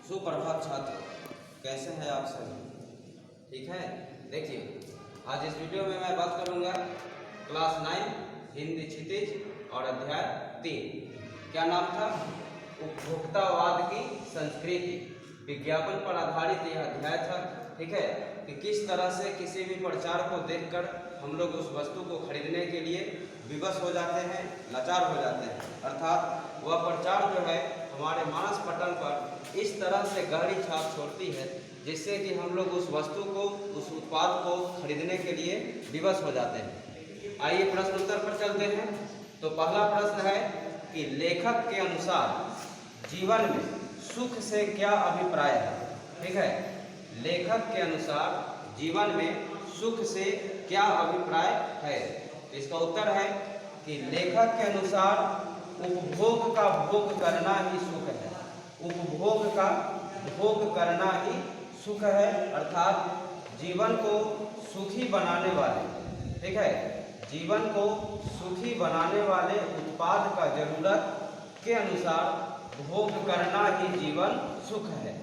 सुप्रभात छात्र, कैसे हैं आप सभी? ठीक है। देखिए, आज इस वीडियो में मैं बात करूंगा क्लास 9 हिंदी क्षितिज और अध्याय 3। क्या नाम था? उपभोक्तावाद की संस्कृति। विज्ञापन पर आधारित यह अध्याय था। ठीक है, कि किस तरह से किसी भी प्रचार को देखकर हम लोग उस वस्तु को खरीदने के लिए विवश हो जाते हैं, लाचार हो जाते हैं। अर्थात वह प्रचार जो है हमारे मानस पटल पर इस तरह से गहरी छाप छोड़ती है जिससे कि हम लोग उस वस्तु को, उस उत्पाद को खरीदने के लिए विवश हो जाते हैं। आइए प्रश्न उत्तर पर चलते हैं। तो पहला प्रश्न है कि लेखक के अनुसार जीवन में सुख से क्या अभिप्राय है? ठीक है, लेखक के अनुसार जीवन में सुख से क्या अभिप्राय है? इसका उत्तर है कि लेखक के अनुसार उपभोग का भोग करना ही सुख है। उपभोग का भोग करना ही सुख है, अर्थात जीवन को सुखी बनाने वाले, ठीक है, जीवन को सुखी बनाने वाले उत्पाद का जरूरत के अनुसार भोग करना ही जीवन सुख है।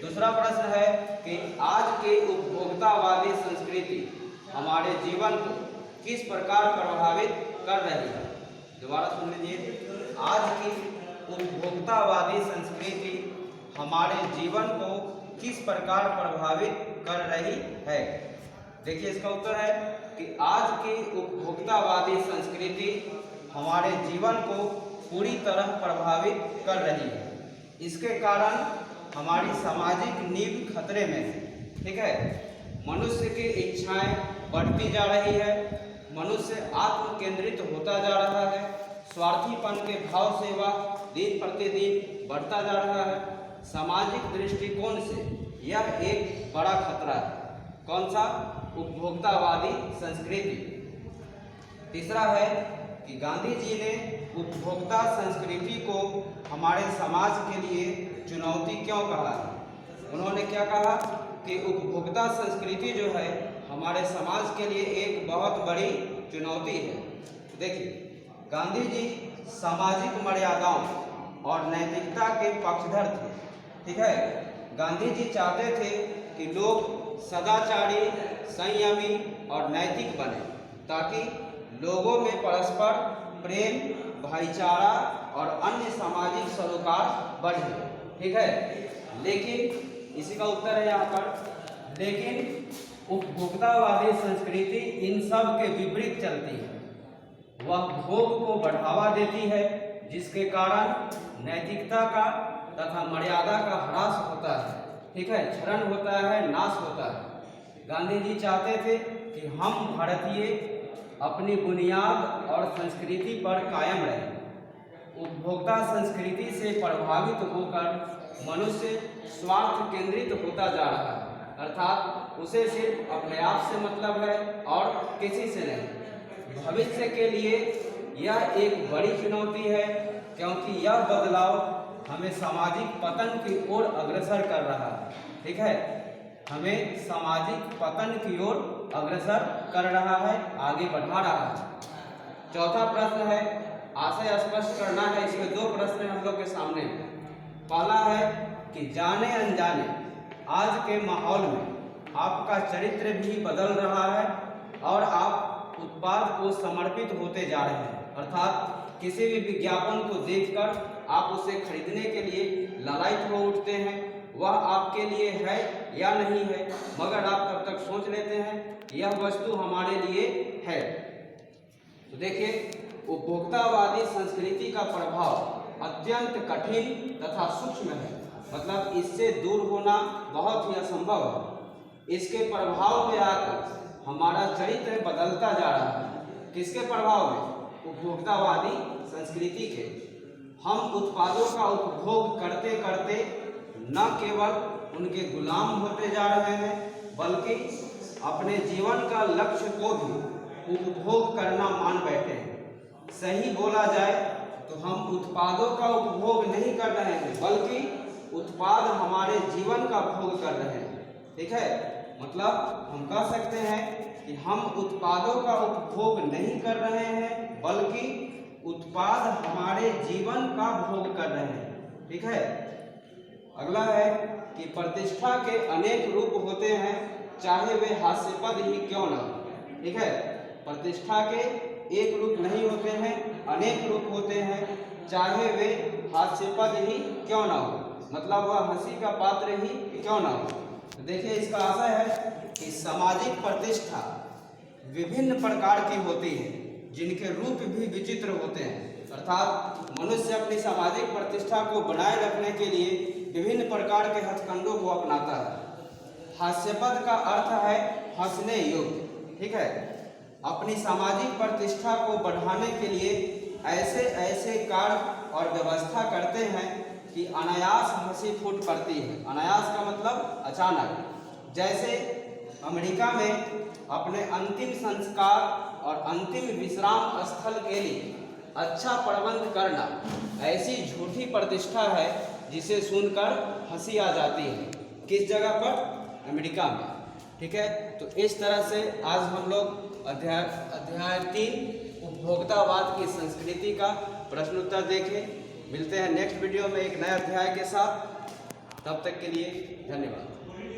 दूसरा प्रश्न है कि आज की उपभोक्तावादी संस्कृति हमारे जीवन को किस प्रकार प्रभावित कर रही है? दोबारा सुन लीजिए। आज की उपभोक्तावादी संस्कृति हमारे जीवन को किस प्रकार प्रभावित कर रही है? देखिए, इसका उत्तर है कि आज की उपभोक्तावादी संस्कृति हमारे जीवन को पूरी तरह प्रभावित कर रही है। इसके कारण हमारी सामाजिक नींव खतरे में है। ठीक है, मनुष्य की इच्छाएं बढ़ती जा रही है, मनुष्य आत्म केंद्रित होता जा रहा है, स्वार्थीपन के भाव से वह दिन प्रतिदिन बढ़ता जा रहा है। सामाजिक दृष्टिकोण से यह एक बड़ा खतरा है। कौन सा? उपभोक्तावादी संस्कृति। तीसरा है कि गांधी जी ने उपभोक्ता संस्कृति को हमारे समाज के लिए चुनौती क्यों कहा? उन्होंने क्या कहा कि उपभोक्ता संस्कृति जो है हमारे समाज के लिए एक बहुत बड़ी चुनौती है। देखिए, गांधी जी सामाजिक मर्यादाओं और नैतिकता के पक्षधर थे। ठीक है, गांधी जी चाहते थे कि लोग सदाचारी, संयमी और नैतिक बने ताकि लोगों में परस्पर प्रेम, भाईचारा और अन्य सामाजिक सरोकार बढ़े। ठीक है, लेकिन इसी का उत्तर है यहाँ पर, लेकिन उपभोक्तावादी संस्कृति इन सब के विपरीत चलती है। वह भोग को बढ़ावा देती है जिसके कारण नैतिकता का तथा मर्यादा का ह्रास होता है। ठीक है, क्षरण होता है, नाश होता है। गांधी जी चाहते थे कि हम भारतीय अपनी बुनियाद और संस्कृति पर कायम रहें। उपभोक्ता संस्कृति से प्रभावित होकर मनुष्य स्वार्थ केंद्रित होता जा रहा है, अर्थात उसे सिर्फ अपने आप से मतलब है और किसी से नहीं। भविष्य के लिए यह एक बड़ी चुनौती है क्योंकि यह बदलाव हमें सामाजिक पतन की ओर अग्रसर कर रहा है। ठीक है, हमें सामाजिक पतन की ओर अग्रसर कर रहा है, आगे बढ़ा रहा है। चौथा प्रश्न है, आशय स्पष्ट करना है। इसमें दो प्रश्न हम लोग के सामने। पहला है कि जाने अनजाने आज के माहौल में आपका चरित्र भी बदल रहा है और आप उत्पाद को समर्पित होते जा रहे हैं। अर्थात किसी भी विज्ञापन को देखकर आप उसे खरीदने के लिए लालायित हो उठते हैं। वह आपके लिए है या नहीं है, मगर आप तब तक सोच लेते हैं यह वस्तु हमारे लिए है। तो देखिए, उपभोक्तावादी संस्कृति का प्रभाव अत्यंत कठिन तथा सूक्ष्म है, मतलब इससे दूर होना बहुत ही असंभव है। इसके प्रभाव में आकर हमारा चरित्र बदलता जा रहा है। किसके प्रभाव में? उपभोक्तावादी संस्कृति के। हम उत्पादों का उपभोग करते करते न केवल उनके गुलाम होते जा रहे हैं बल्कि अपने जीवन का लक्ष्य को भी उपभोग करना मान बैठे हैं। सही बोला जाए तो हम उत्पादों का उपभोग नहीं कर रहे हैं बल्कि उत्पाद हमारे जीवन का भोग कर रहे हैं। ठीक है, मतलब हम कह सकते हैं कि हम उत्पादों का उपभोग नहीं कर रहे हैं बल्कि उत्पाद हमारे जीवन का भोग कर रहे हैं। ठीक है, अगला है कि प्रतिष्ठा के अनेक रूप होते हैं, चाहे वे हास्यास्पद ही क्यों न हो। ठीक है, प्रतिष्ठा के एक रूप नहीं होते हैं, अनेक रूप होते हैं, चाहे वे हास्यास्पद ही क्यों ना हो, मतलब वह हंसी का पात्र ही क्यों ना हो। तो देखिए इसका आशय है कि सामाजिक प्रतिष्ठा विभिन्न प्रकार की होती है, जिनके रूप भी विचित्र होते हैं। अर्थात मनुष्य अपनी सामाजिक प्रतिष्ठा को बनाए रखने के लिए विभिन्न प्रकार के हथकंडों को अपनाता है। हास्यास्पद का अर्थ है हंसने योग्य। ठीक है, अपनी सामाजिक प्रतिष्ठा को बढ़ाने के लिए ऐसे ऐसे कार्य और व्यवस्था करते हैं कि अनायास हंसी फूट पड़ती है। अनायास का मतलब अचानक। जैसे अमेरिका में अपने अंतिम संस्कार और अंतिम विश्राम स्थल के लिए अच्छा प्रबंध करना ऐसी झूठी प्रतिष्ठा है जिसे सुनकर हंसी आ जाती है। किस जगह पर? अमेरिका में। ठीक है, तो इस तरह से आज हम लोग अध्याय 3 उपभोक्तावाद की संस्कृति का प्रश्नोत्तर देखें। मिलते हैं नेक्स्ट वीडियो में एक नए अध्याय के साथ। तब तक के लिए धन्यवाद।